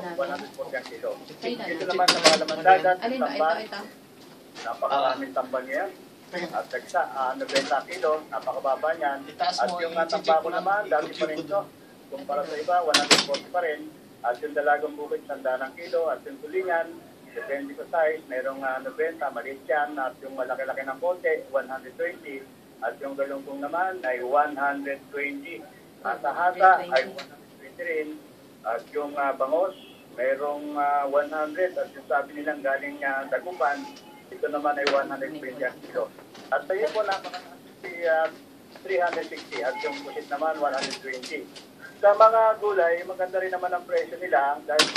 140 ang kilo. Ayun na. Dito naman sa mga laman dagat, Alin ba? tamban, Ito. napakaraming tamban niya. At tagsa, 90 kilo, napakababa niyan. Itaas At mo, yung i-check tambako mo lang. naman, dati pa rin Ikot-ikot ito. Kumpara sa iba, 140 pa rin. At yung dalagang bukid, 100 kilo. At yung tulingan, depende sa size, mayroong 90, maliit yan. At yung malaki-laki ng konti, 120. At yung galungkong naman ay 120. At sa hata ay 120 rin. At yung bangos, mayroong 100. At yung sabi nilang galing Dagupan, ito naman ay 120 ang kilo. At sa iyo po napakasisi 360 at yung pusit naman 120. Sa mga gulay, maganda rin naman ang presyo nila dahil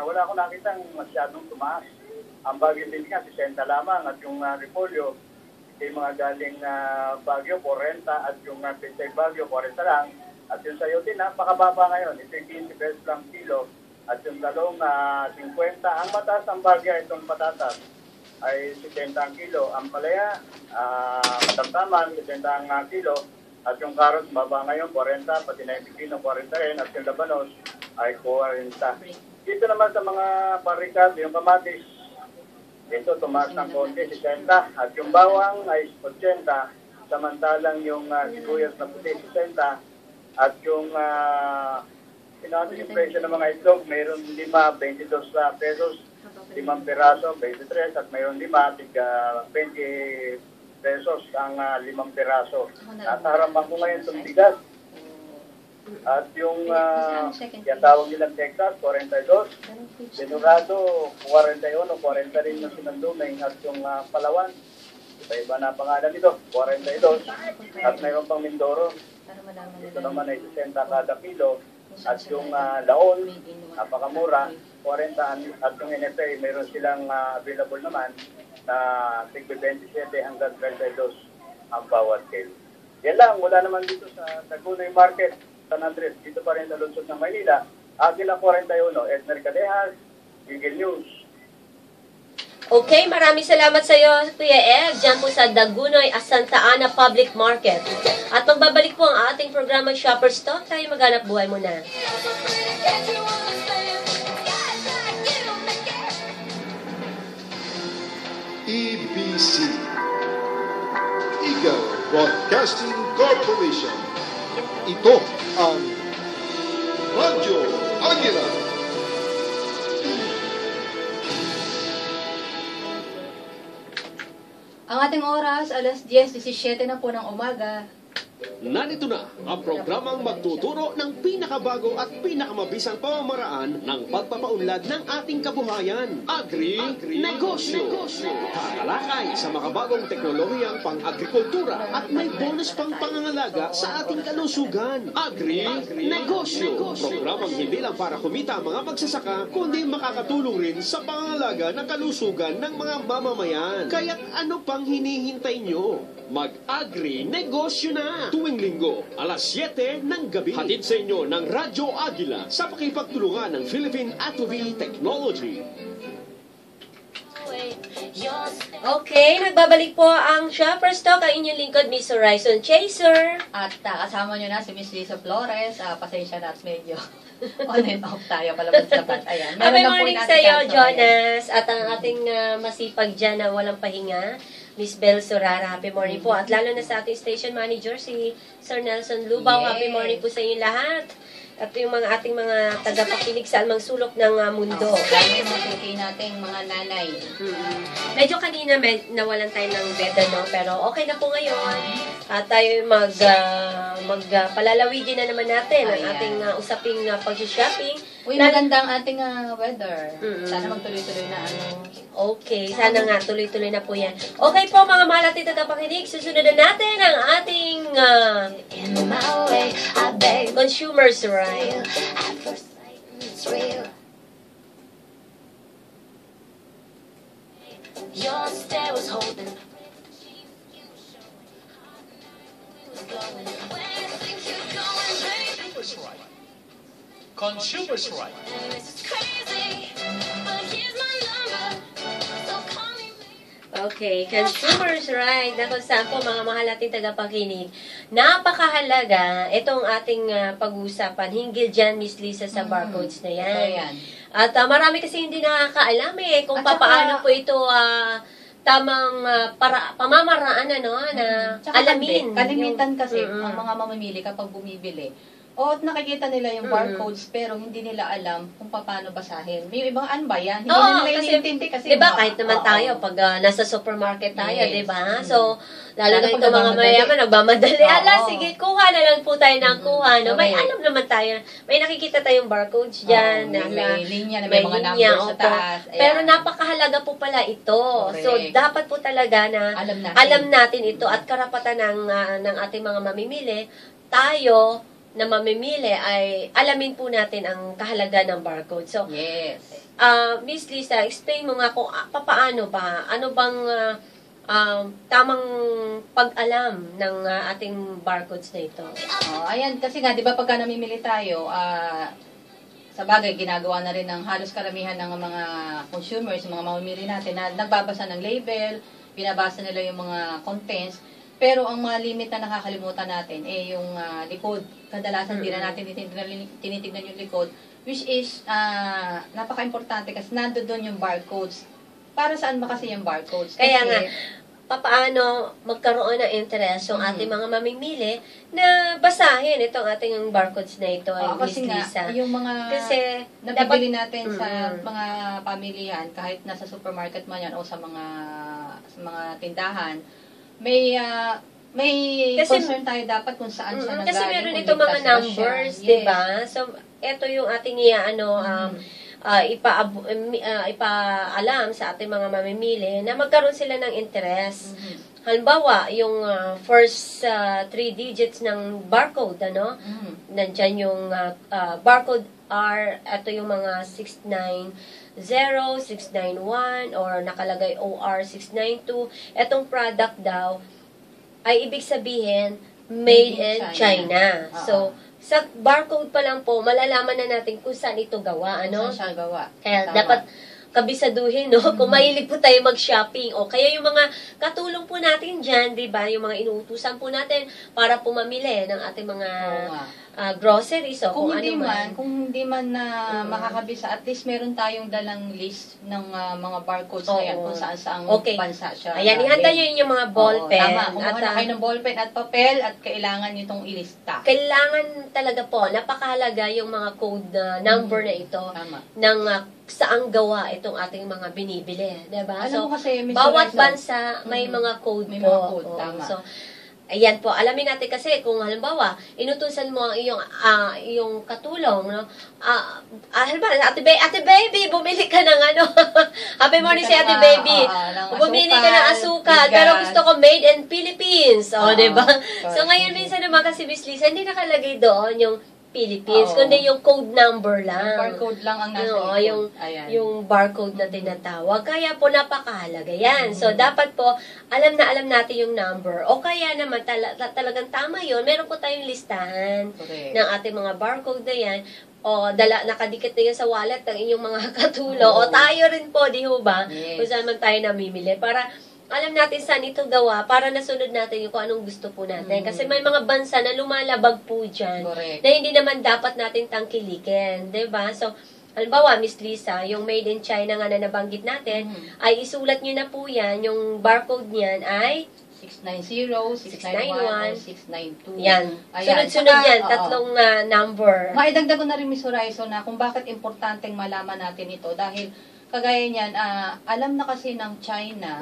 wala akong nakitang masyadong tumaas. Ang Baguio din nga, 60 lamang at yung repolyo, yung mga galing Baguio, 40 at yung Pechay Baguio, 40 lang. At yung sayo din, napakababa ngayon. Ito yung 15 pesos lang kilo. At yung talong 50. Ang mataas ng Baguio, itong patatas ay 70 ang kilo. Ang palaya, katamtaman, 70 ang kilo. At yung carrots, baba ngayon, 40. Pati na yung pipino, 40 rin. At yung labanos ay 40. Dito naman sa mga parikat, yung kamatis, dito tumaas ng konti, 60. At yung bawang ay 80. Samantalang yung sibuyas na puti, 60. At yung sinabi yung presyo ng mga itlog, mayroon 5, 22 pesos. 5 piraso, 23, at mayroon 5, 20 pesos ang 5 piraso. At harapan ko ngayon itong bigas. At yung tawag nilang Texas, 42. Sinurado, 41, 40 rin yung sinanduming. At yung Palawan, iba-iba na pangalan nito, 42. At mayroon pang Mindoro. Ito naman ay 60 kada kilo. At yung laon, napakamura, 40. At yung NFA, mayroon silang available naman na 27 hanggang 32 ang bawat kilo. Yan lang, wala naman dito sa Tagunoy Market, San Andres. Dito pa rin sa lungsod ng Maynila. Agila 41, Edner Cadehas, Eagle News. Okay, maraming salamat sa iyo, Kuya Ed, dyan po sa Dagunoy, Santa Ana Public Market. At magbabalik po ang ating programang Shopper's Talk, tayo maghanap buhay muna. EBC, Eagle Broadcasting Corporation. Ito ang Radyo Agila. Ang ating oras, alas 10:17 na po ng umaga. Narito na ang programang magtuturo ng pinakabago at pinakamabisang pamamaraan ng pagpapaunlad ng ating kabuhayan. Agri-negosyo. Kakalakay sa makabagong teknolohiyang pang-agrikultura at may bonus pang pangangalaga sa ating kalusugan. Agri-negosyo. Programang hindi lang para kumita ang mga magsasaka, kundi makakatulong rin sa pangangalaga ng kalusugan ng mga mamamayan. Kaya't ano pang hinihintay nyo? Mag-agri-negosyo na! Tuwing linggo, alas 7 ng gabi. Hatid sa inyo ng Radyo Agila sa pakipagtulungan ng Philippine Atrovie Technology. Okay, nagbabalik po ang Shopper's Talk, ang inyong lingkod, Miss Horizon Chaser. At kasama nyo na si Miss Lisa Flores. Pasensya na at medyo on and off tayo palabas labat. Ayan. Happy morning sa iyo, Jonas. At ang ating masipag dyan na walang pahinga, Miss Bel Sorara, happy morning po. At lalo na sa ating station manager, si Sir Nelson Lubaw. Yes. Happy morning po sa inyo lahat. At yung mga ating mga tagapakinig sa anumang sulok ng mundo. Lalo yung mga tuki nating mga nanay. Medyo kanina nawalan tayo ng beda, no? Pero okay na po ngayon. At tayo palalawigin na naman natin ang ating usaping pag-shopping. Uy, maganda ang ating weather. Sana magtuloy-tuloy na Okay, sana nga tuloy-tuloy na po yan. Okay po mga mahal at tagapakinig, susunod na natin ang ating Consumer's Right. Your stare was holding. Consumers right. Okay, Consumer's Right. Na kung saan po mga mahal ating tagapakinig. Napakahalaga itong ating pag-uusapan. Hinggil dyan, Miss Lisa, sa barcodes na yan. At marami kasi hindi nakakaalam kung At saka- paano po ito tamang pamamaraan na Tsaka alamin. kalimitan kasi Mm-mm. ang mga mamimili kapag bumibili. O nakikita nila yung barcodes pero hindi nila alam kung paano basahin. May ibang ano ba yan? Hindi Oo, nila kasi, iniintindi kasi. diba, mga- kahit naman oo. tayo, pag nasa supermarket tayo, Yes. diba? Mm. So, lalo Lalo na pag ito mga nagmamadali. mayaman, nagmamadali. Oo. Ala, sige, kuha na lang po tayo ng kuha. No? May Correct. alam naman tayo. May nakikita tayong barcodes dyan. Oo, may linya na may may mga linya, numbers sa opo. taas. Ayan. Pero napakahalaga po pala ito. Correct. So, dapat po talaga na Alam natin. natin ito at karapatan ng ating mga mamimili. Tayo, na mamimili ay alamin po natin ang kahalaga ng barcode. So, Yes. Miss Lisa, explain mo nga kung papaano ba, ano bang tamang pag-alam ng ating barcodes na ito? Ayan, kasi nga, di ba pagka namimili tayo, sa bagay, ginagawa na rin ng halos karamihan ng mga consumers, yung mga mamimili natin, na nagbabasa ng label, binabasa nila yung mga contents, pero ang mga limit na nakakalimutan natin, yung likod. Kadalasan di na natin tinitignan yung likod, which is napaka-importante kasi nando doon yung barcodes. Para saan ba kasi yung barcodes? Kaya Kasi, nga, papaano magkaroon ng interest yung ating mga mamimili na basahin itong ating barcodes na ito ay Miss kasi nga, Lisa. yung mga Kasi nabibili natin sa Mm. mga pamilihan, kahit nasa supermarket man yan o sa mga tindahan, may Kasi- concern tayo dapat kung saan siya nanggaling. kasi meron kung itong mga ligtas ba siya. numbers, Yes. di ba? So, ito yung ating ipaalam sa ating mga mamimili na magkaroon sila ng interest. Mhm. Halimbawa, yung first 3 digits ng barcode, Mhm. nandyan yung barcode R, ito yung mga 690, 691, or nakalagay OR 692. Etong product daw, ay ibig sabihin, made in China. Oo. So, sa barcode pa lang po, malalaman na natin kung saan ito gawa, Saan siya gawa. Kaya Tama. dapat kabisaduhin, no? Kung mahilig po tayo mag-shopping, o kaya yung mga katulong po natin dyan, di ba? Yung mga inuutusan po natin para po mamili ng ating mga Oo nga. groceries, o Kung kung hindi ano man, kung hindi man na Mm. makakabisa, at least meron tayong dalang list ng mga barcodes Oo. na yan kung saan saang Okay. bansa siya. Ayan, ihanda nyo yung mga ballpen. Oo, tama. Kumuha At, na kayo ng ballpen at papel at kailangan nyo itong ilista. kailangan talaga po, napakahalaga yung mga code number na ito Tama. ng saang gawa itong ating mga binibili. Diba? Alam mo kasi, Miss bawat Lorenzo, bansa may Mm. mga code May po. mga code, Oo. tama. So, ayan po, alamin natin kasi kung halimbawa, inutusan mo ang iyong katulong, no? Halimbawa, ate baby, bumili ka ng ano. Happy morning si ate baby. Bumili ka ng asukal, pero gusto ko made in Philippines. O, Oo. diba? Correct. So, ngayon minsan naman kasi Miss Lisa, hindi nakalagay doon yung Philippines, Oo. kundi yung code number lang. Barcode lang ang nasa Oo, likod. Ayan. yung barcode na tinatawag. Kaya po napakahalaga yan. So, dapat po, alam natin yung number. O kaya naman, talagang tama yun. Meron po tayong listahan Correct. ng ating mga barcode na yan. O, nakadikit na yun sa wallet ng inyong mga katulo. Oo. O, tayo rin po, di ho ba? Yes. Kung saan man tayo namimili. Para alam natin saan ito gawa, para nasunod natin yung kung anong gusto po natin. Kasi may mga bansa na lumalabag po dyan, Correct. na hindi naman dapat natin tangkilikin. Diba? So, halimbawa, Miss Lisa, yung made in China nga na nabanggit natin, ay isulat nyo na po yan, yung barcode niyan ay 690, 691, 692. yan. Ayan. Sunod-sunod Saka, yan, oo. tatlong number. Maidagdag ko na rin, Miss Horizon, na kung bakit importanteng malaman natin ito. Dahil, kagaya niyan, alam na kasi ng China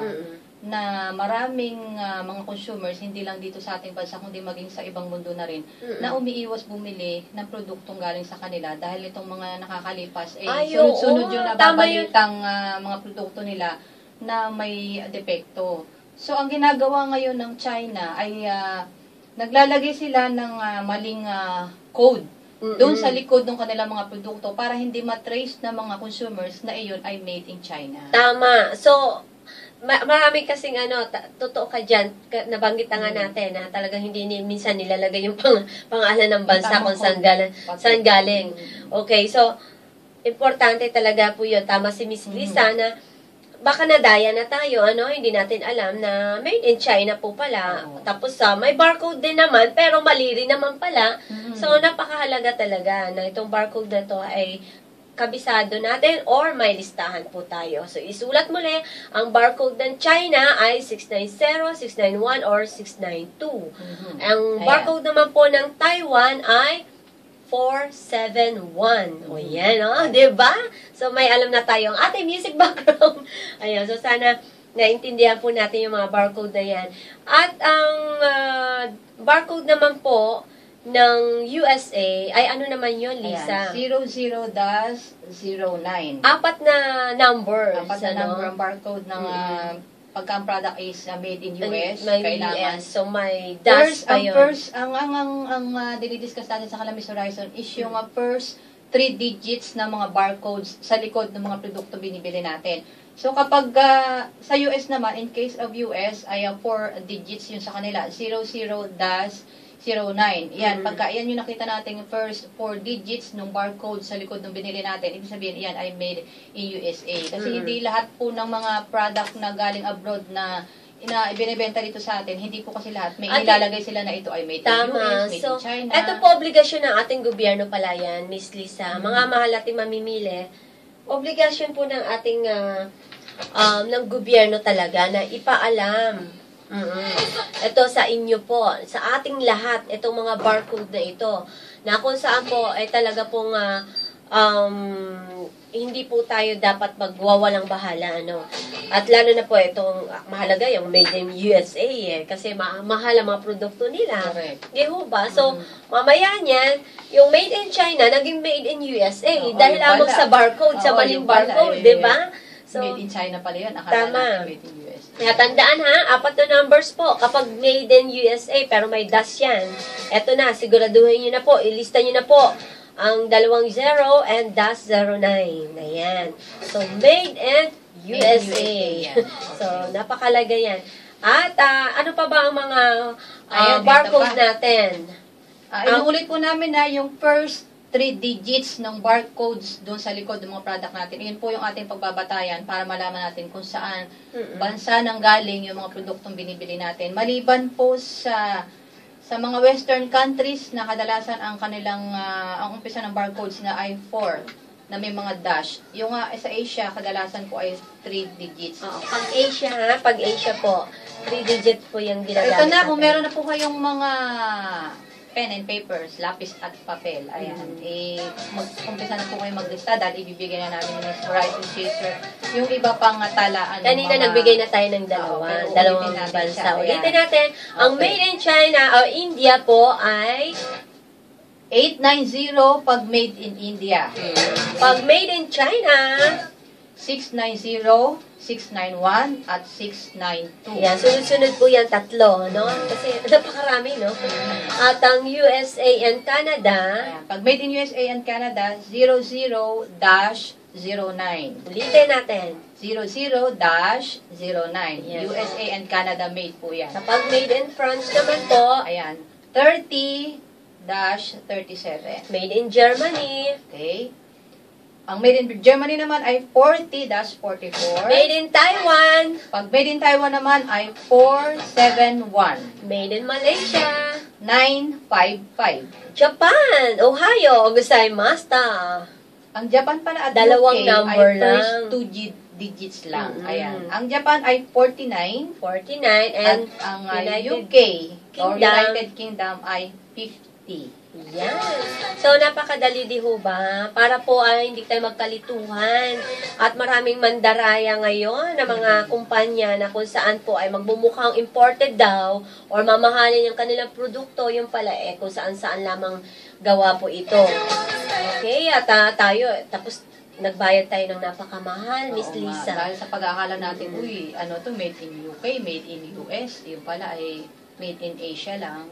na maraming mga consumers, hindi lang dito sa ating bansa, kundi maging sa ibang mundo na rin, na umiiwas bumili ng produktong galing sa kanila dahil itong mga nakakalipas, Ay, sunod-sunod oo, yung tama yun. nababalitang mga produkto nila na may depekto. So, ang ginagawa ngayon ng China ay naglalagay sila ng maling code doon sa likod ng kanilang mga produkto para hindi matrace ng mga consumers na iyon ay made in China. Tama. So, marami kasing totoo ka dyan, nabanggit na nga natin na talagang hindi minsan nilalagay yung pangalan ng bansa kung saan galing. Okay, so, importante talaga po yun. Tama si Miss Lisa na baka nadaya na tayo, hindi natin alam na made in China po pala. Tapos may barcode din naman, pero mali rin naman pala. So, napakahalaga talaga na itong barcode na to ay kabisado natin or may listahan po tayo. So, isulat muli, ang barcode ng China ay 690, 691, or 692. Ang Ayan. barcode naman po ng Taiwan ay 471. O yan, diba? So, may alam na tayo ang ating music background. Ayun, so sana naintindihan po natin yung mga barcode na yan. At ang barcode naman po ng USA, ay ano naman yun, Lisa? Ayan, 00-09. Apat na numbers. Apat na number ang barcode ng pagka ang product is made in US. May kailangan. US. So, may dash pa yun. Ang dinidiscuss natin sa Kalamis Horizon is yung first 3 digits na mga barcodes sa likod ng mga produkto binibili natin. So, kapag sa US naman, in case of US, ay 4 digits yun sa kanila. 00-09. Yan, pagka yan yung nakita natin, first 4 digits ng barcode sa likod ng binili natin, ibig sabihin, yan ay made in USA. Kasi hindi lahat po ng mga product na galing abroad na ibinibenta dito sa atin, hindi po kasi lahat. May ilalagay sila na ito ay made in US, made in China. Ito po obligasyon ng ating gobyerno pala yan, Miss Lisa. Mga mahal nating mamimili, obligasyon po ng ating ng gobyerno talaga na ipaalam. Ito sa inyo po, sa ating lahat, itong mga barcode na ito, na kung saan po ay talaga pong hindi po tayo dapat magwawalang bahala, ano. At lalo na po itong mahalaga yung made in USA kasi mahal ang mga produkto nila. Correct. Di ho ba? So, mamaya niyan, yung made in China, naging made in USA dahil yung lamang pala. sa barcode, sa maling Yung pala, barcode, di ba? So, made in China pala yun. Akala tama. natin made in US. Kaya tandaan ha, 4 na numbers po kapag made in USA pero may dash yan. Eto na, siguraduhin nyo na po, ilista nyo na po ang 2 0 and dash 09. Ayan. So, made in USA. So, napakalaga yan. At ano pa ba ang mga barcode natin? Inuulit po namin na yung first 3 digits ng barcodes doon sa likod ng mga product natin. Iyon po yung ating pagbabatayan para malaman natin kung saan bansa nang galing yung mga produktong binibili natin. Maliban po sa mga western countries na kadalasan ang kanilang ang umpisa ng barcodes na ay 4 na may mga dash. Yung sa Asia kadalasan po ay 3 digits. Pag Asia po, 3 digit po yung ginagamit. Ito na, natin. kung meron na po kayong mga pen and papers, lapis at papel. Ayan. Mag-umpisa na po kayo maglista dahil ibibigay na namin ni Miss Horizon Chaser yung iba pang talaan. Kanina nagbigay na tayo ng dalawang bansa. Ulitin natin, ang made in China o India po ay 890 pag made in India. pag made in China, 690, 691, at 692. yan, sunod-sunod po yan tatlo, no? Kasi napakarami, no? At ang USA and Canada, Ayan. Pag made in USA and Canada, 00-09. ulitin natin. 00-09. Yes. USA and Canada made po yan. Kapag made in France naman po, Ayan. 30-37. made in Germany, Okay. Ang made in Germany naman ay 40-44. made in Taiwan, Pag made in Taiwan naman ay 471. made in Malaysia, 955. Japan, Ohio, Gozaimasu. Ang Japan pala at Dalawang UK number ay first lang. 2 digits lang. Mm-mm. Ayan. Ang Japan ay 49 49 at and ang United UK or Kingdom. United Kingdom ay 50. Yan. So, napakadali di ho ba? Para po ay hindi tayo magkalituhan. At maraming mandaraya ngayon na mga kumpanya na kung saan po ay magbumukhang imported daw or mamahalin yung kanilang produkto, yung pala kung saan-saan lamang gawa po ito. Okay, at tayo, tapos nagbayad tayo ng napakamahal, Miss Oo nga. Lisa. Dahil sa pag-aakala natin, uy, ano to, made in UK, made in US, yung pala ay made in Asia lang.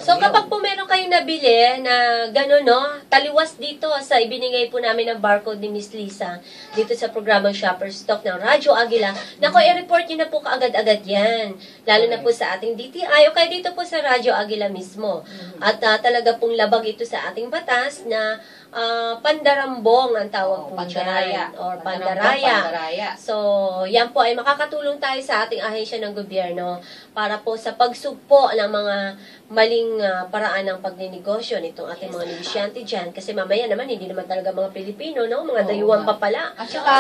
So, kapag po meron kayong nabili na gano'n, no, taliwas dito sa ibinigay po namin ng barcode ni Miss Lisa dito sa programang Shopper Stock ng Radyo Agila, nako, i-report nyo na po kaagad-agad yan. Lalo na po sa ating DTI o kaya dito po sa Radyo Agila mismo. At talaga pong labag ito sa ating batas na pandarambong ang tawag po Pandaraya. dyan. Or Pandaraya. pandaraya. So, yan po ay makakatulong tayo sa ating ahensya ng gobyerno para po sa pagsugpo ng mga maling paraan ng pagninegosyo nitong ating mga negosyante dyan. Kasi mamaya naman, hindi naman talaga mga Pilipino, no? Mga Oo dayuhan nga. pa pala. At saka,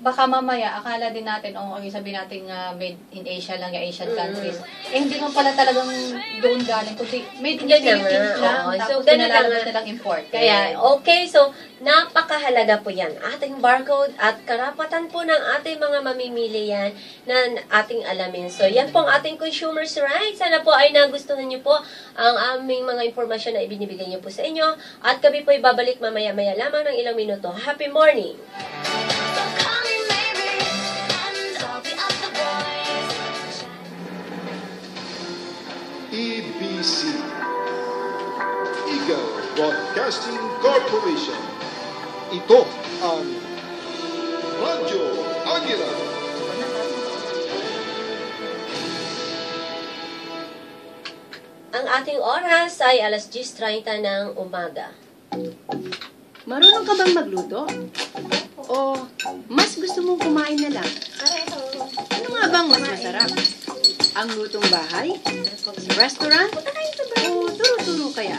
baka mamaya, akala din natin, sabihin natin made in Asia lang, yung Asian countries. Eh, hindi man pala talagang doon galing, kundi made in the Ganun na Philippines nga. lang. Oo. So, Tapos ganun na pinalalabas nga. nilang import. Kaya, okay, so, napakahalaga po yan. Ating barcode at karapatan po ng ating mga mamimili yan na ating alamin. So, yan po ang ating consumer's rights. Sana po ay nagustuhan niyo po ang aming mga impormasyon na ibinibigay niyo po sa inyo. At kami po ay babalik mamaya-maya lamang ng ilang minuto. Happy morning! Call me maybe, and I'll be up the boys. EBC Eagle Broadcasting Corporation. Ito ang Radyo Agila. Ang ating oras ay alas 10:30 ng umaga. Marunong ka bang magluto? O mas gusto mong kumain na lang? Ano nga bang mas masarap? Ang lutong bahay? Sa restaurant? O turo-turo kaya?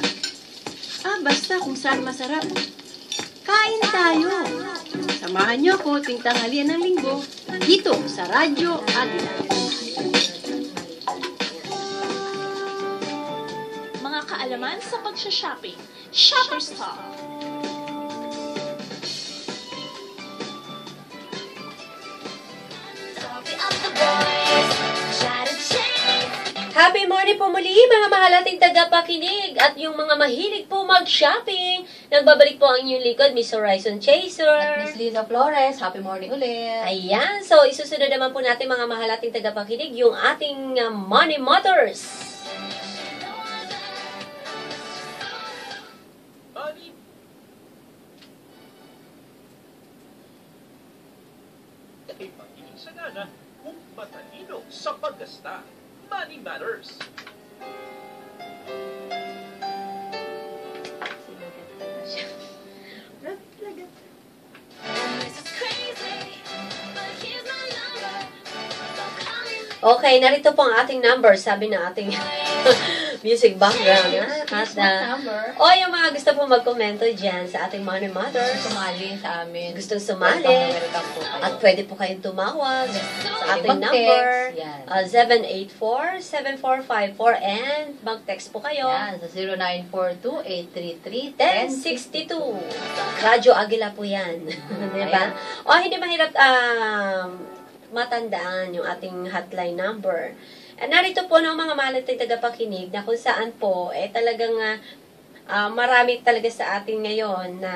Basta kung saan masarap. Kain tayo! Samahan niyo ako tuwing tanghalian ng linggo dito sa Radyo Agila. Mga kaalaman sa pagsha-shopping. Shopper's Talk. I'll be up the boys. Try to change. Happy morning po muli mga mahal ating tagapakinig at yung mga mahilig po mag-shopping. Nagbabalik po ang inyong likod, Miss Horizon Chaser. At Miss Liza Flores, happy morning ulit. Ayan, so isusunod naman po natin mga mahal ating tagapakinig yung ating Money Matters. Ay pagiging sagana kung matalino sa paggasta. Money Matters. This is crazy, but here's my number. So call me Okay, narito po ang ating number, sabi ng ating music background. At, Number. yung mga gusto po magkomento dyan sa ating Money Matters. Sumali sa amin. Gustong sumali. Welcome po kayo. At pwede po kayong tumawag sa ating Mag-text. number, Yan. 784-7454, and mag-text po kayo. Yan, sa 0942-833-1062. 1062. Radyo Agila po yan. Diba? O, hindi mahirap matandaan yung ating hotline number. At narito po ng mga malating tagapakinig na kung saan po, talagang marami talaga sa atin ngayon na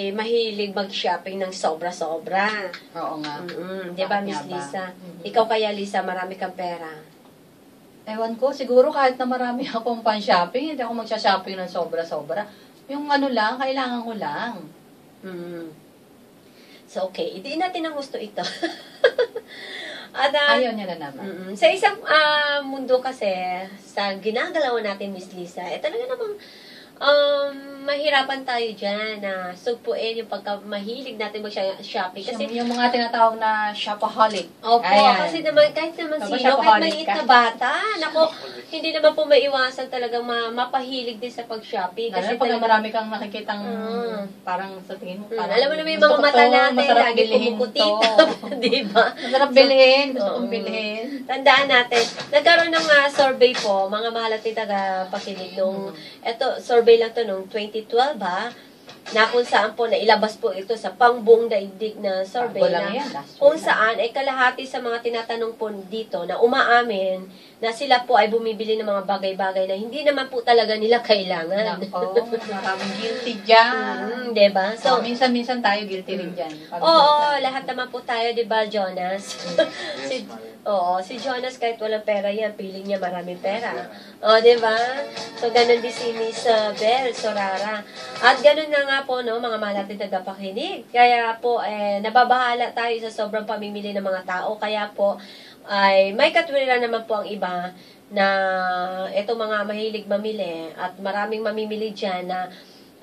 mahilig mag-shopping ng sobra-sobra. Oo nga. Di ba, Bakit Miss nga ba? Lisa? Ikaw kaya, Lisa, marami kang pera. Ewan ko, siguro kahit na marami akong pan-shopping, hindi ako magsha-shopping ng sobra-sobra. Yung ano lang, kailangan ko lang. So, okay. Idiin natin ang gusto ito. At, Ayaw niya na naman. Sa isang mundo kasi, sa ginagalawan natin, Miss Lisa, talaga namang mahirapan tayo dyan na sugpuin yung pagka-mahilig natin mag-shopping. Kasi, Yung mga tinatawag na shopaholic. opo, Ayan. kasi naman, kahit naman Diba, sino, kahit shopaholic maliit ka? na bata, nako, hindi naman po maiwasan talagang mapahilig din sa pag-shopping. Lalo Kasi na pag talagang, marami kang nakikitang Mm. parang sa tingin mo, parang alam mo naman yung gusto mga ko mata to, natin, masarap lagi bilhin kumukutita. to. Di ba? Masarap bilhin, gusto kong Oo. bilhin. Tandaan natin, nagkaroon ng survey po, mga mahal at taga-pakinig nung, eto, survey lang to nung 2012 na kung saan po nailabas po ito sa pangbuong daigdig na survey Bago lang na yan, last year kung lang. saan ay kalahati sa mga tinatanong po dito na umaamin na sila po ay bumibili ng mga bagay-bagay na hindi naman po talaga nila kailangan. Nako, maraming guilty dyan. Diba? So, So, minsan-minsan tayo guilty rin dyan. oo, lahat naman po tayo, 'di ba, Jonas? si Jonas kahit walang pera yan, piling niya maraming pera. O, 'di ba? So ganun din si Miss Bel Sorara. At ganun na nga po no, mga mahal natin tagapakinig. Kaya po nababahala tayo sa sobrang pamimili ng mga tao. Kaya po ay may katwiran naman po ang iba na itong mga mahilig mamili at maraming mamimili diyan na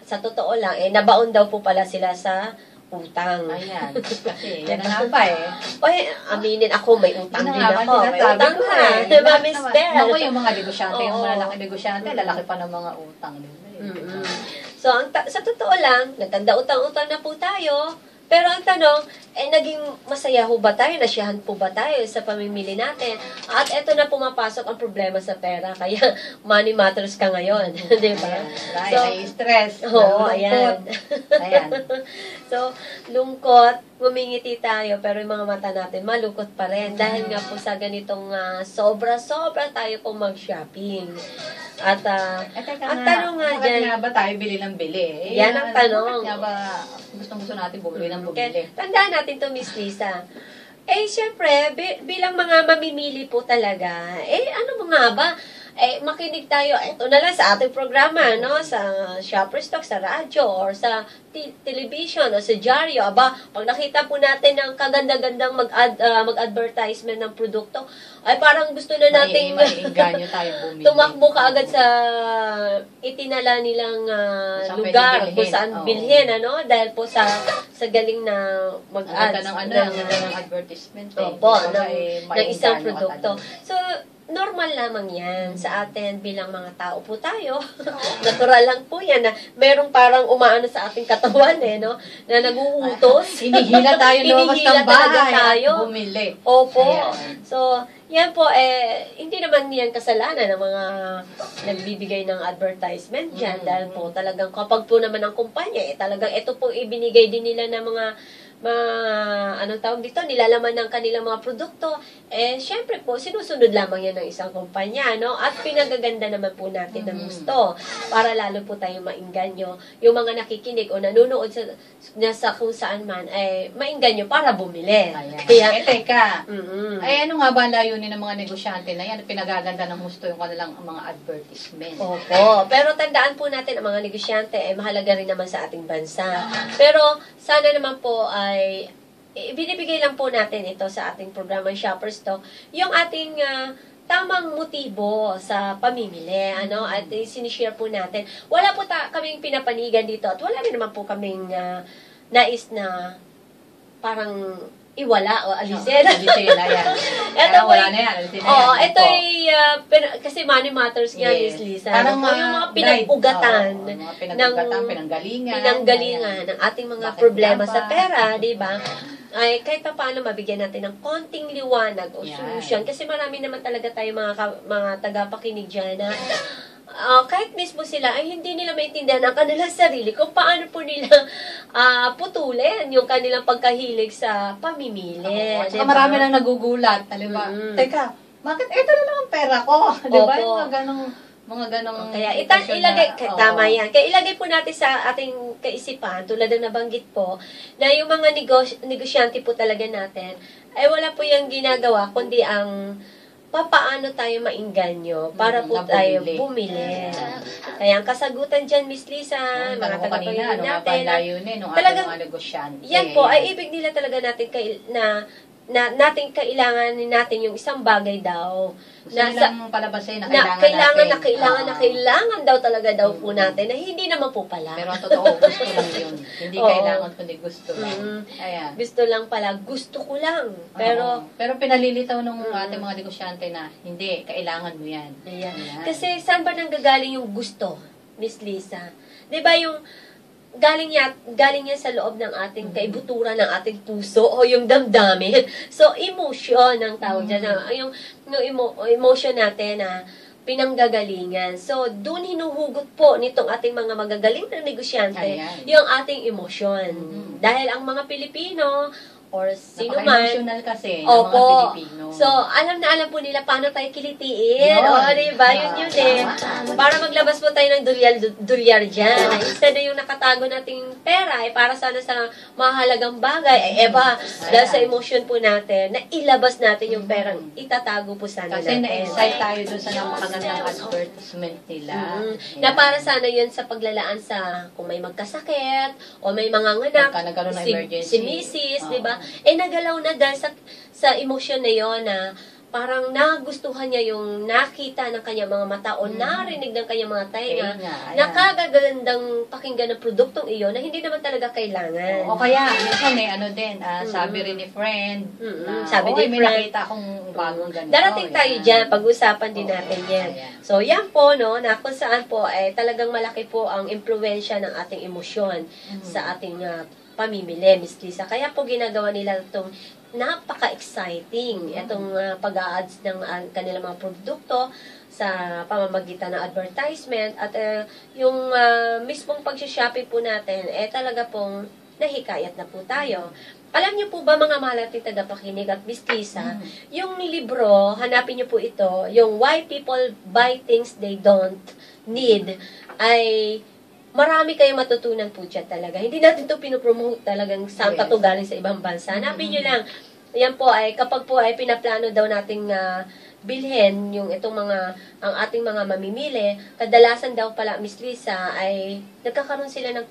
sa totoo lang, nabaon daw po pala sila sa utang. Ayan. Kasi, yan na nga pa eh. Oy, aminin ako, may utang Yun din na nga, ako. May sinasabi utang ko ka. eh. Diba, Lahat Miss naman. Bell? Naku, yung mga negosyante, yung Oo. malalaki negosyante, lalaki pa ng mga utang. So, sa totoo lang, nagtanda utang-utang na po tayo. Pero ang tanong, naging masaya ho ba tayo? Nasiyahan po ba tayo sa pamimili natin? At eto na pumapasok ang problema sa pera. Kaya, money matters ka ngayon. Di ba? So, may stress. Oo, nalulungkot. ayan. Ayan. So, lungkot, humingiti tayo, pero yung mga mata natin, malungkot pa rin. Dahil nga po sa ganitong sobra-sobra tayo pong mag-shopping. At, Teka ang nga, tanong nga bakit dyan, nga ba tayo bili ng bili? Yan ang tanong. Bakit nga ba gusto natin bumili ng bumili? Okay. Tandaan natin to, Miss Lisa. Siyempre, bilang mga mamimili po talaga, ano mo nga ba? Makinig tayo, ito na lang sa ating programa, no? Sa Shoppers Talk, sa radyo, or sa television, o sa dyaryo. Aba, pag nakita po natin ng kaganda-gandang mag-advertisement ng produkto, ay parang gusto na nating maiinganyo tayo bumili. tumakbo ka agad sa itinala nilang lugar kung saan bilhin, ano? Dahil po sa galing na mag-ads. Ang ganda ng advertisement. Opo, ng isang produkto. So, normal lamang yan sa atin bilang mga tao po tayo. Natural lang po yan na merong parang umaano sa ating katawan no? Na nag-uutos. Hinihila tayo lumabas ng bahay tayo. at bumili. Opo. Ayan. So, yan po, hindi naman yan kasalanan ng mga nagbibigay ng advertisement dyan. Dahil po talagang kapag po naman ang kumpanya, talagang ito po ibinigay din nila ng mga anong tawag dito, nilalaman ng kanilang mga produkto, syempre po, sinusunod lamang yan ng isang kumpanya, no? At pinagaganda naman po natin ng gusto para lalo po tayo maingganyo. Yung mga nakikinig o nanonood sa kung saan man, maingganyo para bumili. Ayan. Kaya, Teka. Ano nga ba ang layunin ng mga negosyante na yan? Pinagaganda ng gusto yung kanilang mga advertisement. Opo. Pero tandaan po natin, ang mga negosyante mahalaga rin naman sa ating bansa. Pero sana naman po binibigay lang po natin ito sa ating programang Shoppers Talk, yung ating tamang motibo sa pamimili, at sinishare po natin. Wala po kaming pinapanigan dito at wala rin naman po kaming nais na parang iwala o alisin. Alisin, ayan. Ito po, wala na yan. Alisin na yan. Oo, ito kasi money matters nga, Miss Lisa. Parang yung mga pinag-ugatan, mga pinag-ugatan, pinanggalingan ng ating mga problema sa pera, di ba? Ay kahit pa paano mabigyan natin ng konting liwanag o solution. Kasi marami naman talaga tayo mga tagapakinig dyan na kahit mismo sila ay hindi nila maintindihan ang kanilang sarili kung paano po nila putulin yung kanilang pagkahilig sa pamimili. At diba? Marami lang nagugulat. Diba? Teka, bakit ito na lang ang pera ko? Diba? Yung mga ganong kaya ilagay, tama yan. Kaya ilagay po natin sa ating kaisipan, tulad ng nabanggit po, na yung mga negosyante po talaga natin, ay wala po yung ginagawa, kundi ang papaano tayo mainganyo para po tayo bumili. Kaya ang kasagutan dyan, Miss Lisa, mga tagapagin natin, talagang mga negosyante. Yan po, ay ibig nila talaga natin natin kailangan natin yung isang bagay daw. Gusto nilang palabasin na kailangan daw talaga daw po natin na hindi naman po pala. Pero ang totoo, gusto lang yun. Hindi kailangan kundi gusto lang. Ayan. Gusto lang pala, gusto ko lang. Pero pinalilitaw ng ating mga negosyante na hindi, kailangan mo yan. Ayan. Kasi saan ba nanggagaling yung gusto, Miss Lisa? 'Di ba yung galing yan sa loob ng ating kaibuturan ng ating puso o yung damdamin. So, emotion ang tawag dyan. Yung emotion natin na pinanggagalingan. So, doon hinuhugot po nitong ating mga magagaling na negosyante yung ating emosyon. Dahil ang mga Pilipino or sino man. Napaka-emotional kasi ng mga Pilipino. So, alam po nila paano tayo kilitiin. Diba? Yun Para maglabas po tayo ng dolyar dyan. Instead na yung nakatago nating pera, para sana sa mahalagang bagay. Dahil sa emotion po natin, na ilabas natin yung perang itatago po sana kasi natin. Kasi na-excite tayo doon sa napakagandang advertisement nila. Na para sana yun sa paglalaan sa kung may magkasakit, o may mga nagkaroon ng emergency. Si Mrs., diba? Nagalaw na dahil sa emosyon na yon na parang nagustuhan niya yung nakita ng kanyang mga mata o narinig ng kanyang mga tainga, nakagagandang pakinggan ng produktong iyon na hindi naman talaga kailangan. O kaya, minsan may ano din, sabi rin ni friend, sabi ni may friend, nakita akong bagong ganito. darating tayo dyan, pag-usapan din natin yan. So, yan po, no, na kung saan po, talagang malaki po ang impluwensya ng ating emosyon sa ating pamimili, Miss Lisa. Kaya po ginagawa nila itong napaka-exciting itong pag-a-ads ng kanilang mga produkto sa pamamagitan ng advertisement at yung mismong pag-shopping po natin, talaga pong nahikayat na po tayo. Alam niyo po ba mga mahal nating tagapakinig at Miss Lisa, yung libro, hanapin niyo po ito, yung Why People Buy Things They Don't Need, ay marami kayong matutunan po dyan talaga. Hindi natin ito pinopromote talagang saan pa ito galing sa ibang bansa. Hanapin nyo lang. Yan po ay, kapag po ay pinaplano daw nating bilhin yung itong ang ating mga mamimili, kadalasan daw pala, Miss Lisa, ay nagkakaroon sila ng,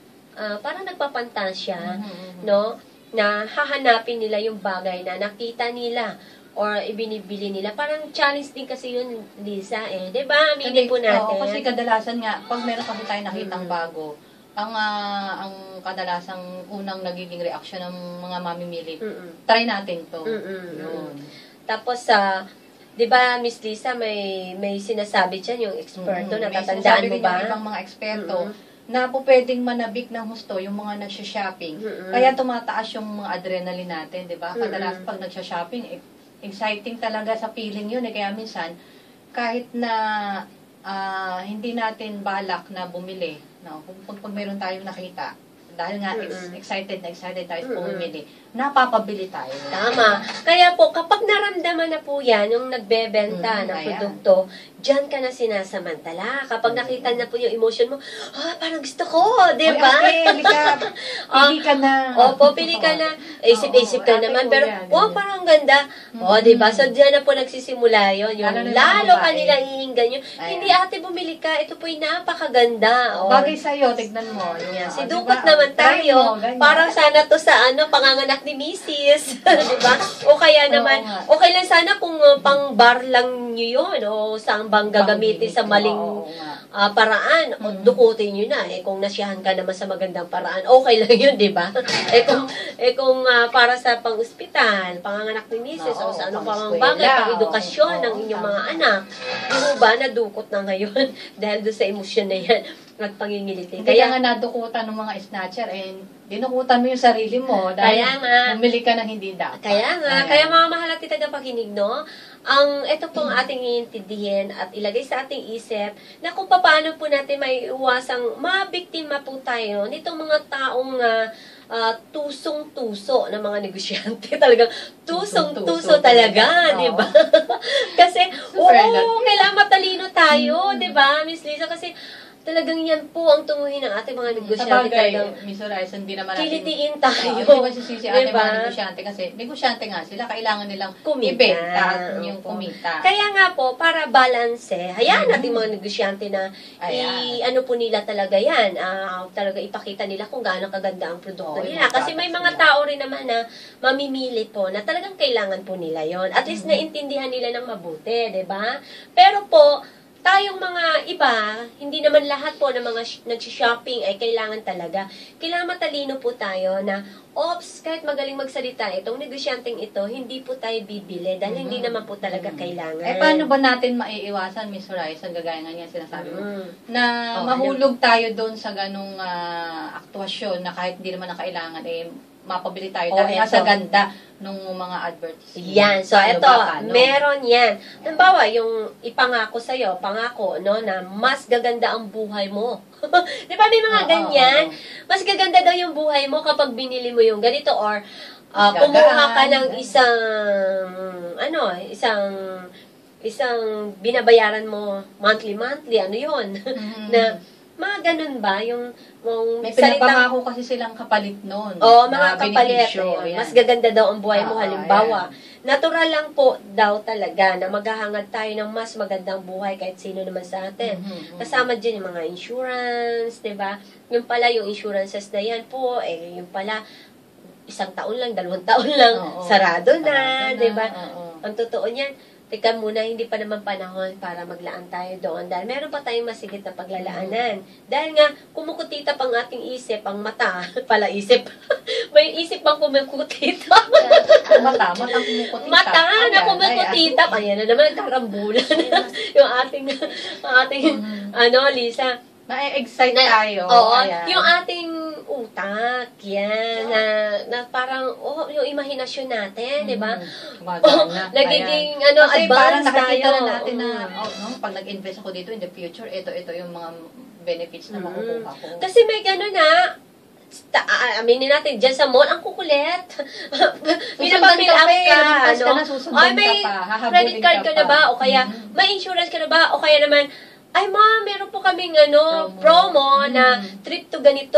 parang nagpapantasya, no? Na hahanapin nila yung bagay na nakita nila or ibinibili nila. Parang challenge din kasi yun, Lisa, eh. Diba? Aminin po natin. Kasi kadalasan nga, pag meron kasi tayo nakitang bago, ang kadalasang unang nagiging reaksyon ng mga mamimili, try natin to. Yun. Tapos, di ba, Miss Lisa, may sinasabi dyan yung eksperto, natatandaan mo ba? May ibang mga eksperto, na po pwedeng manabik ng husto yung mga nagsha-shopping. Kaya tumataas yung mga adrenaline natin, di ba? Kadalasan pag nagsha-shopping, exciting talaga sa feeling yun. Kaya minsan, kahit na hindi natin balak na bumili, no? Pag meron tayong nakita, dahil nga excited tayo pumili, napapabili tayo. Tama. Kaya po, kapag naramdaman na po yan, yung nagbebenta ng produkto, dyan ka na sinasamantala. Kapag nakita na po yung emotion mo, parang gusto ko, di ba? Pili ka na. Opo, pili ka na. Isip-isip ka naman, pero, parang ganda. Di ba? So, dyan na po nagsisimula yun. Yung lalo ka nila hihinggan yun. Hindi ate, bumili ka. Ito po'y napakaganda. Bagay sa'yo, tignan mo. Si Dukot naman tayo. Parang sana to sa panganganak ni Mrs. Diba? O kaya naman, okay lang sana kung pang bar lang nyo yun o saan bang gagamitin sa maling paraan. O dukutin nyo na. Kung nasiyahan ka naman sa magandang paraan, okay lang yun, diba? Kung para sa pang-ospital, panganganak ni Mrs. o sa anong pang bagay, pang-edukasyon ng inyong mga anak, yung ba nadukot na ngayon dahil doon sa emosyon na yan at pangingiliti. Kaya nga nadukutan ng mga snatcher, dinukutan mo yung sarili mo dahil bumili ka ng hindi dapat. Kaya mga mahal at tagapakinig, no? Ito pong ating iintindihin at ilagay sa ating isip na kung paano po natin may iwasang mabiktima po tayo nitong mga taong tusong-tuso ng mga negosyante. Talagang tusong-tuso talaga, di ba? Kasi, kailangan matalino tayo, di ba, Miss Lisa? Kasi, talagang yan po ang tunguhin ng ating mga negosyante. Sabagay, Miss Horizon, hindi naman natin kilitiin tayo. Hindi masisisi ating mga negosyante kasi negosyante nga sila, kailangan nilang ibenta yung kumita. Kaya nga po, para balance, hayaan natin mga negosyante na ano po nila talaga yan, talaga ipakita nila kung gaano kaganda ang produkto nila. Kasi may mga tao rin naman na mamimili po na talagang kailangan po nila yon. At least naintindihan nila ng mabuti, di ba? Pero po, tayong mga iba, hindi naman lahat po ng mga nag-shopping ay kailangan talaga. Kailangan matalino po tayo na, kahit magaling magsalita itong negosyanteng ito, hindi po tayo bibili dahil hindi naman po talaga kailangan. Paano ba natin maiiwasan, Miss Horizon, gagaya nga niya sinasabi mo, na mahulog tayo doon sa ganung aktwasyon na kahit hindi naman na kailangan, mapabili tayo dahil nasa ganda ng mga advertisement. Yan. So, meron yan. Halimbawa, yung ipangako sa'yo, no, na mas gaganda ang buhay mo. Di ba may mga ganyan? Mas gaganda daw yung buhay mo kapag binili mo yung ganito or kumuha ka ng isang binabayaran mo monthly, ano yun? Na mga ganun ba? May pinapangako kasi silang kapalit nun. Mga kapalit. Mas gaganda daw ang buhay mo. Halimbawa, natural lang po daw talaga na maghahangad tayo ng mas magandang buhay kahit sino naman sa atin. Kasama dyan yung mga insurance, diba? Yung pala, yung insurances na yan po, yung pala, 1 taon lang, 2 taon lang, sarado na, diba? Ang totoo niyan, teka muna, hindi pa naman panahon para maglaan tayo doon dahil meron pa tayong masigit na paglalaanan. Dahil nga, kumukutita pang ating isip, ang mata, pala isip. May isip pang kumukutita. Mata kumukutita. Mata na kumukutita. Ayan na naman, karambulan. Yung ating, Lisa. Na-excite tayo. Oo, Ayan. yung ating utak, yan, na parang, yung imahinasyon natin, di ba? Gumagana. Nagiging, Kasi parang advanced nakikita tayo. na natin na, pag nag-invest ako dito in the future, ito yung mga benefits na makukuha ko. Kasi may gano'n na, aminin natin, dyan sa mall, ang kukulit. Pinapapil up ka, ay, may credit card ka na ba? O kaya, may insurance ka na ba? O kaya naman, ay ma, meron po kaming promo na trip to ganito,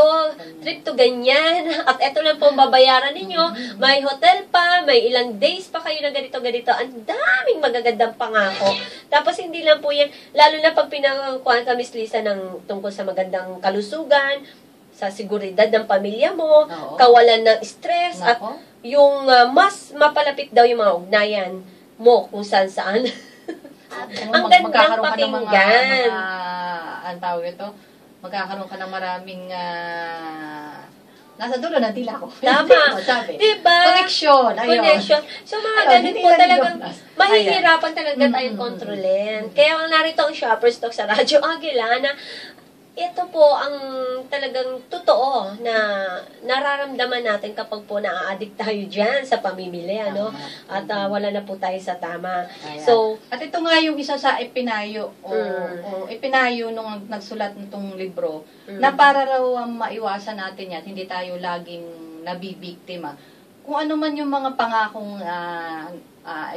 trip to ganyan, at eto lang po ang babayaran ninyo, may hotel pa, may ilang days pa kayo na ganito. Ang daming magagandang pangako. Tapos hindi lang po yan, lalo na pag pinakakuhan ka, Miss Lisa, ng tungkol sa magandang kalusugan, sa seguridad ng pamilya mo, kawalan ng stress, at yung mas mapalapit daw yung mga ugnayan mo kung saan. Ang gandang pakinggan. Ang tawag ito, magkakaroon ka ng maraming nasa dulo ng dila ko. Tama. Sabi. Diba? Connection. So, mga ganun po talagang mahihirapan talaga tayong kontrolin. Kaya narito ang Shopper's Talk sa Radyo Agila na ito po ang talagang totoo na nararamdaman natin kapag po na-addict tayo dyan sa pamimili, At wala na po tayo sa tama. Ayan. So, at ito nga yung isa sa ipinayo o ipinayo nung nagsulat nitong libro na para raw maiwasan natin yan, hindi tayo laging nabibiktima. Kung ano man yung mga pangakong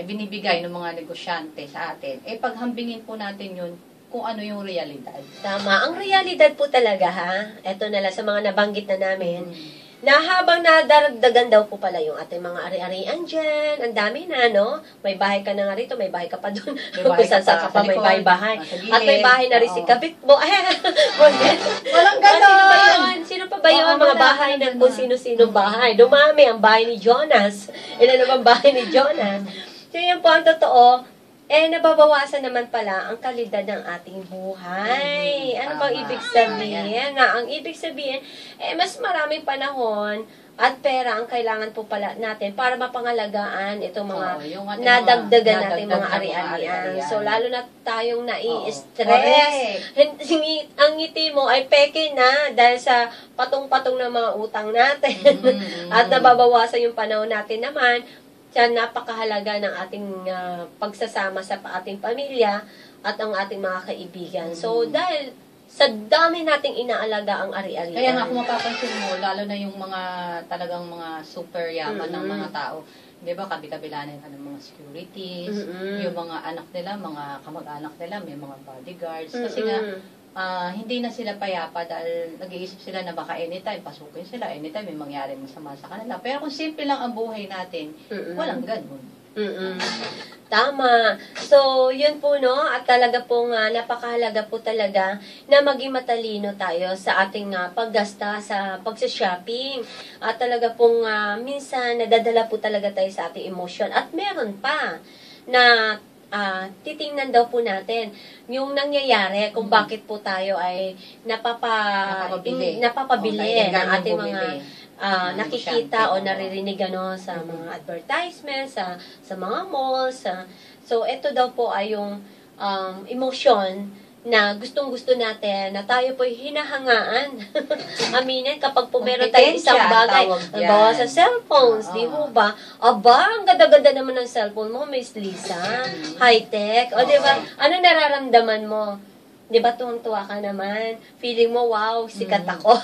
binibigay ng mga negosyante sa atin, paghambingin po natin yun kung ano yung realidad. Tama. Ang realidad po talaga, eto na lang sa mga nabanggit na namin, na habang nadaragdagan daw po pala yung ating mga ari-arian dyan, ang dami na, May bahay ka na nga rito, may bahay ka pa doon. Kung saan ka pa, may bahay. At may bahay na rin si kabit mo. Walang ganon! Sino pa ba yun? Mga bahay na kung sino-sino bahay. Dumami ang bahay ni Jonas. Ilan naman bahay ni Jonas. So, yun po ang totoo. Nababawasan naman pala ang kalidad ng ating buhay. Ano bang ibig sabihin? Ang ibig sabihin, mas maraming panahon at pera ang kailangan po pala natin para mapangalagaan itong mga nadagdagan natin mga ari-arian. So, lalo na tayong nai-stress. Ang ngiti mo ay peke na dahil sa patong-patong ng mga utang natin. At nababawasan yung panahon natin naman. Kaya napakahalaga ng ating pagsasama sa ating pamilya at ang ating mga kaibigan. So, dahil sa dami nating inaalaga ang ari-arian. Kaya nga kung mapapansin mo, lalo na yung mga talagang mga super yaman ng mga tao, di ba, kabi-kabilanan ka ng mga securities, yung mga anak nila, mga kamag-anak nila, may mga bodyguards. Kasi nga, hindi na sila payapa dahil nag-iisip sila na baka anytime, pasukin sila, anytime may mangyari masama sa kanila. Pero kung simple lang ang buhay natin, walang ganun. Tama. So, yun po, At talaga pong napakahalaga po talaga na maging matalino tayo sa ating paggasta sa pagsa-shopping. At talaga pong minsan nadadala po talaga tayo sa ating emosyon. At meron pa na titingnan daw po natin yung nangyayari kung bakit po tayo ay napapabili ng ating mga nakikita o naririnig sa mga advertisements, sa mga malls. So, ito daw po ay yung emotion na gustong-gusto natin, na tayo po'y hinahangaan. Aminin, kapag po meron tayong isang bagay, bawa sa cellphones, di ho ba? Aba, ang ganda-ganda naman ng cellphone mo, Miss Lisa. High-tech. O, di ba? Ano nararamdaman mo? Di ba, tuwang-tuwa ka naman? Feeling mo, wow, sikat ako.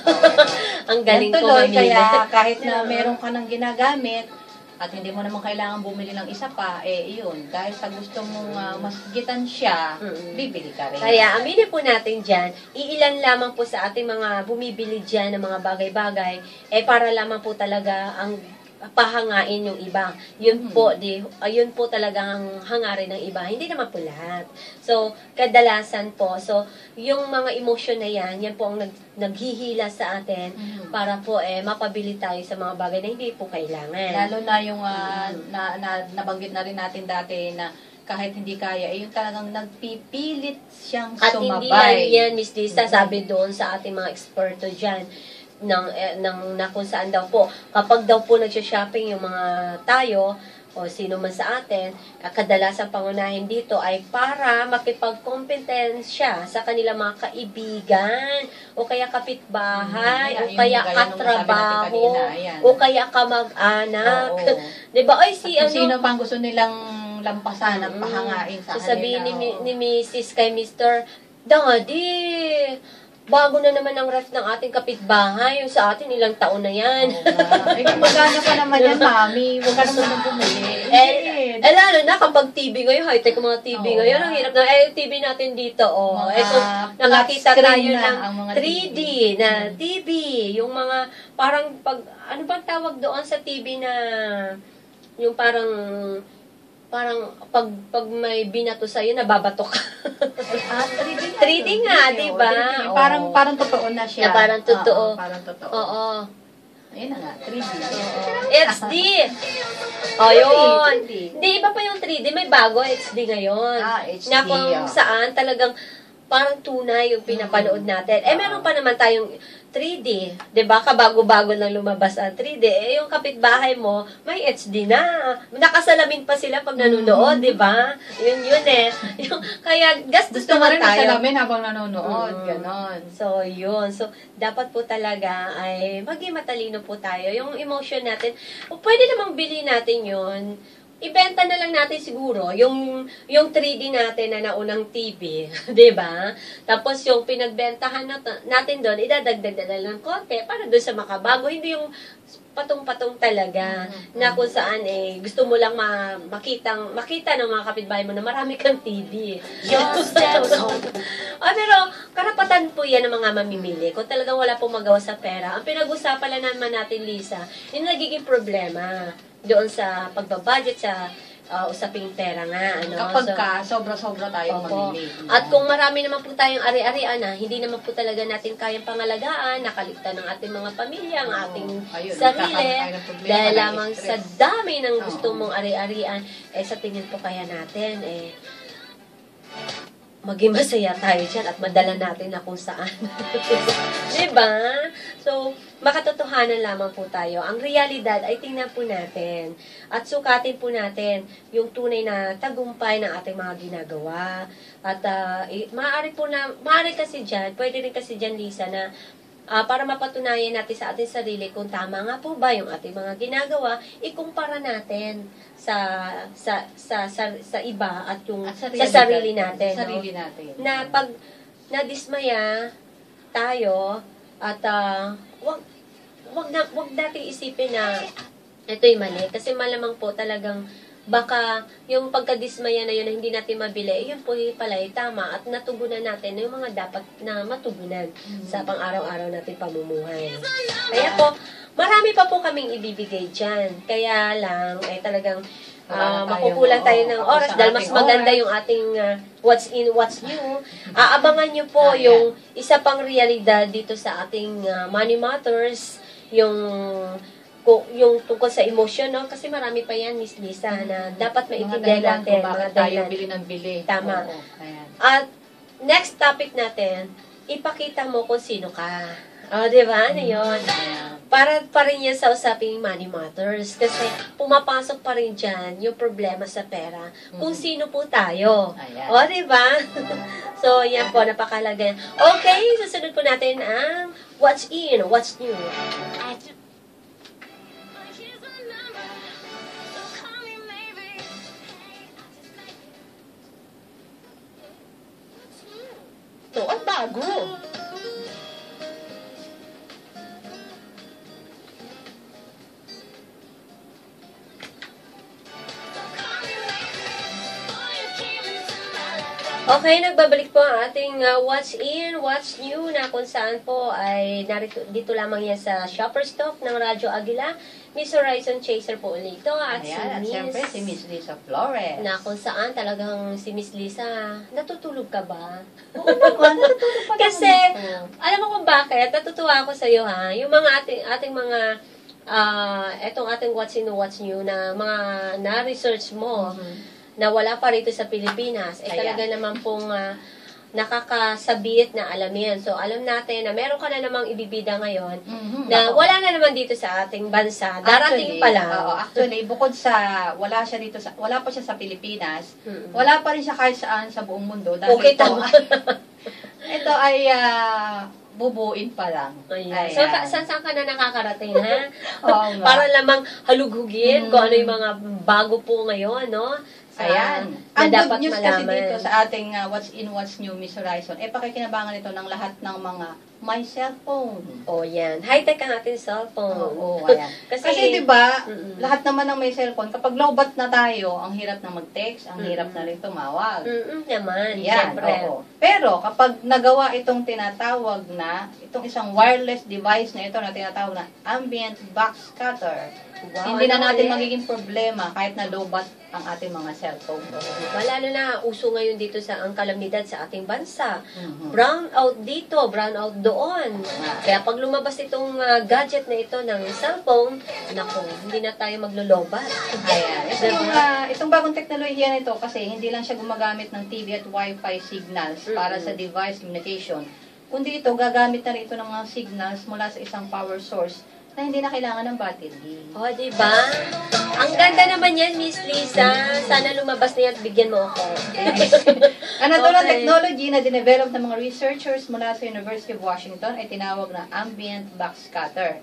Ang galing ko mamili. Kaya kahit na meron ka ng ginagamit, at hindi mo naman kailangan bumili ng isa pa, iyon. Dahil sa gusto mong masgitan siya, bibili ka rin. Kaya aminin po natin dyan, iilan lamang po sa ating mga bumibili dyan ng mga bagay-bagay, para lamang po talaga ang pahangain yung iba. Yun po talaga ang hangarin ng iba. Hindi naman po lahat. So, kadalasan po. So, yung mga emosyon na yan po ang naghihila sa atin para po mapabili tayo sa mga bagay na hindi po kailangan. Lalo na yung nabanggit na rin natin dati na kahit hindi kaya, yung talagang nagpipilit siyang At hindi sumabay. yan, Miss Lisa, sabi doon sa ating mga eksperto dyan, na kung saan daw po, kapag daw po nagsha-shopping yung mga tayo, o sino man sa atin, kadalasan pangunahin dito ay para makipag-competensya sa kanilang mga kaibigan, o kaya kapitbahay, o Yung kaya gaya nung sabi natin katrabaho, kanina, ayan. o kaya kamag-anak. Oo. Diba? Ay, si Kung ano, sino pang gusto nilang lampasan at pahangain sa sasabihin kanila. ni Mrs. kay Mr. Daddy, bago na naman ang ref ng ating kapitbahay. Yung sa atin, ilang taon na yan. Ay, magana pa naman yan, mami. Huwag ka naman nang bumili. Lalo na kapag TV ngayon, high-tech mga TV Oo ngayon, nga. ang hirap na, TV natin dito, Mga kung flat nakakita screen tayo na ng ang mga 3D na TV, yung mga, parang, ano bang tawag doon sa TV na, yung parang pag may binato sa'yo, nababato ka. 3D nga, di ba? Oo. Parang totoo na siya. Na parang totoo. Parang totoo. Oo. Ayun na nga, 3D. HD. O, yun. 3D. Hindi, iba pa yung 3D. May bago, HD ngayon. HD. Na kung saan talagang parang tunay yung pinapanood natin. Meron pa naman tayong 3D. 'Di ba? Kabago-bago lang lumabas ang 3D. Yung kapitbahay mo, may HD na. Nakasalamin pa sila pag nanonood, 'di ba? Yun eh. Kaya gastos Gusto mo naman rin tayo. masalamin habang nanonood. Ganon. So, yun. So, dapat po talaga ay maging matalino po tayo. Yung emotion natin, pwede namang bilhin natin yun. Ibenta na lang natin siguro yung 3D natin na naunang TV, 'di ba? Tapos yung pinagbentahan natin doon, idadagdag na lang konti para doon sa makabago, hindi yung patong-patong talaga na kung saan gusto mo lang makita ng mga kapitbahay mo na marami kang TV. Pero karapatan po yan ng mga mamimili. Kung talagang wala pong magawa sa pera, ang pinag-usapan lang naman natin, Lisa, yung nagiging problema doon sa pagbabudget sa usaping pera nga. Kapag sobra-sobra tayong mamili. At kung marami naman po tayong ari-arian na, hindi naman po talaga natin kayang pangalagaan, nakaligtan ng ating mga pamilya, ang ating sarili, dahil lamang sa dami ng gusto mong ari-arian, sa tingin po kaya natin, maging masaya tayo dyan at madala natin na kung saan. Diba? So, makatotohanan lamang po tayo. Ang realidad ay tingnan po natin at sukatin po natin yung tunay na tagumpay ng ating mga ginagawa. At maaari kasi dyan, pwede rin kasi dyan, Lisa, na para mapatunayan natin sa ating sarili kung tama nga po ba yung ating mga ginagawa, ikumpara natin sa iba at yung sa sarili natin. Sarili natin. Na pag nadismaya tayo at wag nating isipin na ito'y mali kasi malamang po talagang baka yung pagkadismaya na yun na hindi natin mabili, yun po pala ay tama at natugunan natin yung mga dapat na matugunan sa pang-araw-araw natin pamumuhay. Kaya po, marami pa po kaming ibibigay dyan. Kaya lang, talagang makukulang tayo ng oras dahil mas maganda yung ating what's in, what's new. Abangan nyo po yung isa pang realidad dito sa ating Money Matters, yung tungkol sa emotion, no? Kasi marami pa yan, Miss Lisa, na dapat maintindihan natin. Bakit tayo bili ng bili. Tama. Oo, ayan. At next topic natin, ipakita mo kung sino ka. Di ba? Ano yun? Para pa rin yan sa usaping Money Matters. Kasi pumapasok pa rin dyan yung problema sa pera. Kung sino po tayo. Ayan. Di ba? So, yan po, napakalaga. Okay, susunod po natin ang What's In, What's New. Ito, ang bago. Okay, nagbabalik po ang ating What's In, What's New na kung saan po ay dito lamang yan sa Shopper's Talk ng Radyo Aguila. Miss Horizon Chaser po ulit ito. At Ayan, at siyempre si Miss Lisa Flores. Na kung saan talagang si Miss Lisa, natutulog ka ba? Oo naman, natutulog pa Kasi, alam mo kung bakit? Natutuwa ako sa iyo ha. Yung mga ating mga etong ating What's In, What's New na mga na-research mo, na wala pa rito sa Pilipinas, Ayan. talaga naman pong nakakasabit na alam yan. So, alam natin na meron ka na namang ibibida ngayon na wala na naman dito sa ating bansa. Darating pa lang. Actually, bukod sa wala pa siya sa Pilipinas, wala pa rin siya kahit saan sa buong mundo. Dahil Okay, ito ay bubuin pa lang. Ayan. So, saan ka na nakakarating, ha? Oo nga. Para lamang halughugin kung ano yung mga bago po ngayon, no? Ayan. Na Ang dapat good news kasi malaman. dito sa ating What's in, What's new, Miss Horizon, pakikinabangan ito ng lahat ng mga my cellphone. Yan. High-tech ang ating cellphone. Oo, ayan. Kasi di ba, lahat naman ng may cellphone, kapag lowbat na tayo, ang hirap na mag-text, ang hirap na rin tumawag. Naman, Yan, syempre. oo. Pero kapag nagawa itong tinatawag na, itong isang wireless device na ito na tinatawag na ambient backscatter, hindi na natin magiging problema kahit na lowbat ang ating mga cellphone. Lalo na, uso ngayon dito sa ang kalamidad sa ating bansa. Brown out dito, brown out doon. Kaya pag lumabas itong gadget na ito ng cellphone, naku, hindi na tayo maglolobat. Ayan. Itong bagong teknolohiya na ito kasi hindi lang siya gumagamit ng TV at Wi-Fi signals para sa device communication. Kundi ito, gagamit na rin ito ng mga signals mula sa isang power source na hindi na kailangan ng battery. Diba? Ang ganda naman yan, Miss Lisa. Sana lumabas na yan at bigyan mo ako. Ito na technology na dinevelop ng mga researchers mula sa University of Washington ay tinawag na ambient backscatter.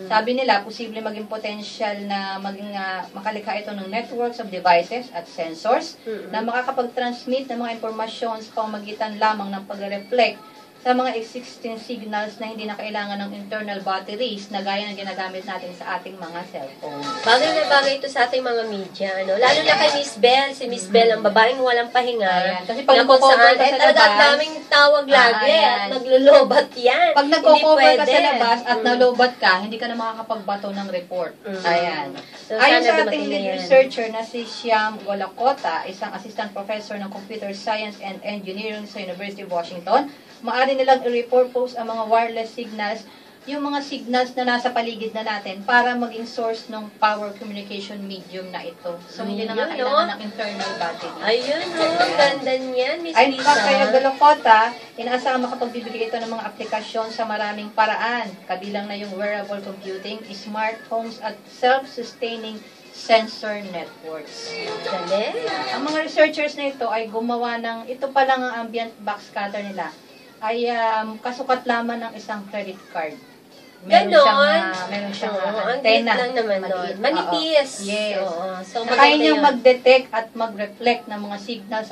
Sabi nila, posible maging potential na maging makalikha ito ng networks of devices at sensors na makakapag-transmit ng mga impormasyon sa pamamagitan lamang ng pag-reflect sa mga existing signals na hindi na kailangan ng internal batteries na gaya ng ginagamit natin sa ating mga cellphone. Bagay na bagay ito sa ating mga media, no? Lalo na kay Miss Bell. Si Miss Bell, ang babaeng walang pahinga. Ayan. Kasi pag na kung nagko-cover saan, ka sa talaga labas, daming tawag lagi at naglulubat yan. Pag nagko-cover ka Hindi sa pwede. labas at nalobat ka, hindi ka na makakapagbato ng report. Ayan. So, Ayon sana sa ating dumating na lead yan. researcher na si Shyam Golakota, isang assistant professor ng Computer Science and Engineering sa University of Washington, maaari nilang i-repurpose ang mga wireless signals, yung mga signals na nasa paligid na natin para maging source ng power communication medium na ito. So, hindi na nga Ayun, kailangan no? ng internal battery. Ayun, ganda niyan, Miss Ay, Lisa. kaya Golakota, inaasahang makapagbibigay ito ng mga aplikasyon sa maraming paraan, kabilang na yung wearable computing, smart homes at self-sustaining sensor networks. Galing. Ang mga researchers na ito ay gumawa ng, ito pa lang ang ambient backscatter nila, ay kasukat lamang ng isang credit card. Meron siyang ang antena. liit lang naman nun. Maliit. Manipis. Yes. So, Kaya maganda niyang yun. mag-detect at mag-reflect ng mga signals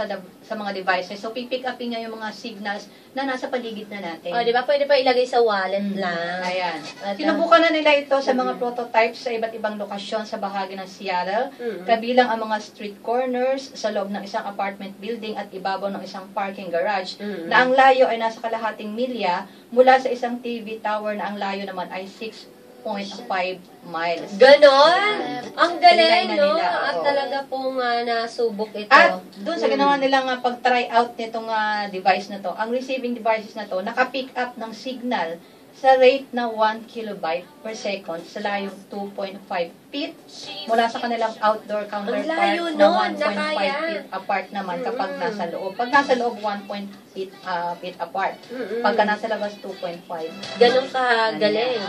sa mga devices. So, pipick upin niya yung mga signals na nasa paligid na natin. Di ba? Pwede pa ilagay sa wallet lang. Ayan. At, Sinubukan na nila ito sa mga prototypes sa iba't ibang lokasyon sa bahagi ng Seattle, kabilang ang mga street corners sa loob ng isang apartment building at ibabaw ng isang parking garage, na ang layo ay nasa kalahating milya mula sa isang TV tower na ang layo naman ay 6.5 miles. Ganon? Ang galing, Tinry na no? nila, At oo. talaga pong nasubok ito. At doon sa ginawa nilang pag-try out nitong device na to, ang receiving devices na to, naka-pick up ng signal sa rate na 1 kilobyte per second sa layong 2.5 feet mula sa kanilang outdoor counterpart layo na nun, 1.5 nakaya. feet apart naman kapag nasa loob. Pag nasa loob, 1.8 feet apart. Pagka nasa labas, 2.5. Ganon kagaling.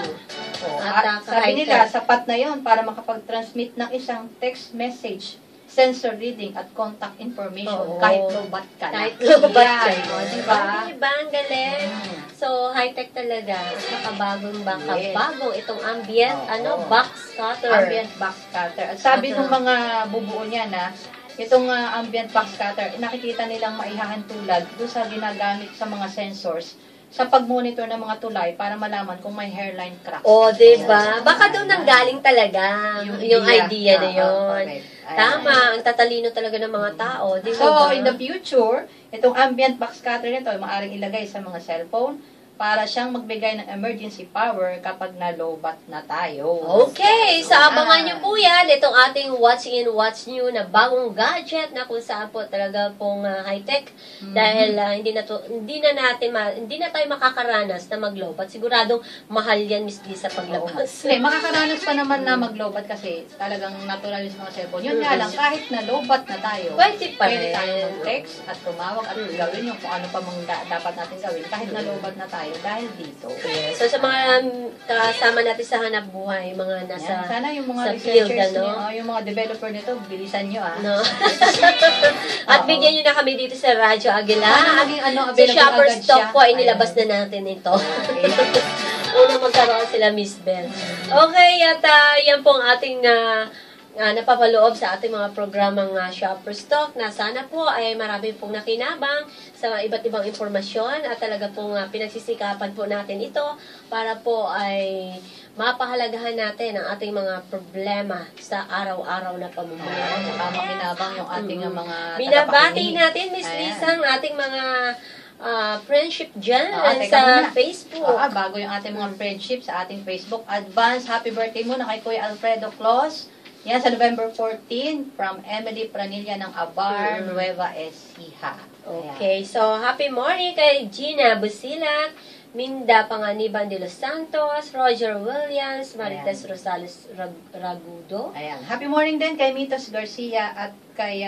At sabi nila, sapat na yon para makapag-transmit ng isang text message, sensor reading at contact information kahit low-bat ka na. Kahit low-bat ka. Diba? Diba? Ang galing. So, high-tech talaga. Nakabagong bagong itong ambient, box cutter. Ambient box cutter. At sabi ng mga bubuo niya na, itong ambient box cutter, nakikita nilang maihahantulad doon sa ginagamit sa mga sensors sa pag-monitor ng mga tulay para malaman kung may hairline crack. Diba? Baka doon nanggaling talaga yung idea na yun. Tama, ang tatalino talaga ng mga tao. Di So, ba? in the future, itong ambient box cutter nito ay maaaring ilagay sa mga cellphone, para siyang magbigay ng emergency power kapag na-lowbat na tayo. Okay, so abangan nyo po yan, itong ating What's In, What's New na bagong gadget na kung saan po talaga pong high-tech dahil hindi na tayo makakaranas na mag-lowbat. Siguradong mahal yan, Miss Lisa, paglabas. Hindi, makakaranas pa naman na mag-lowbat kasi talagang natural yung mga cellphone. Yun nga lang, kahit na lowbat na tayo, Pwede pa pwede rin. tayong mag-text at tumawag at gawin yung kung ano pa mang dapat natin gawin kahit na lowbat na tayo dahil dito. So sa mga kasama natin sa hanap buhay, mga nasa Yan. Sana yung mga sa field, researchers ano? niyo, yung mga developer nito, bilisan nyo No? At Oo. bigyan nyo na kami dito sa Radyo Aguila. Maging ano, Sa available Shopper agad Stock siya. po ay nilabas na natin ito. Una magkaroon sila, Miss Bell. Okay, at yan po ang ating napapaloob sa ating mga programang Shopper Stock na sana po ay marami pong nakinabang sa iba't ibang impormasyon at talaga pong pinagsisikapan po natin ito para po ay mapahalagahan natin ang ating mga problema sa araw-araw na pamumuhay. Saka makinabang yung ating mga Binabati tagapakinig. natin, Miss Ayan. Lisa, ang ating mga friendship dyan Teka sa muna. Facebook. Bago yung ating mga friendship sa ating Facebook, advance happy birthday muna kay Kuya Alfredo Claus. Yan sa November 14 from Emily Pranilla ng Abar, Nueva Ecija. Okay, so happy morning kay Gina Busilat, Minda Panganiban de los Santos, Roger Williams, Marites Rosales Ragudo. Ayan. Happy morning din kay Mitos Garcia at kay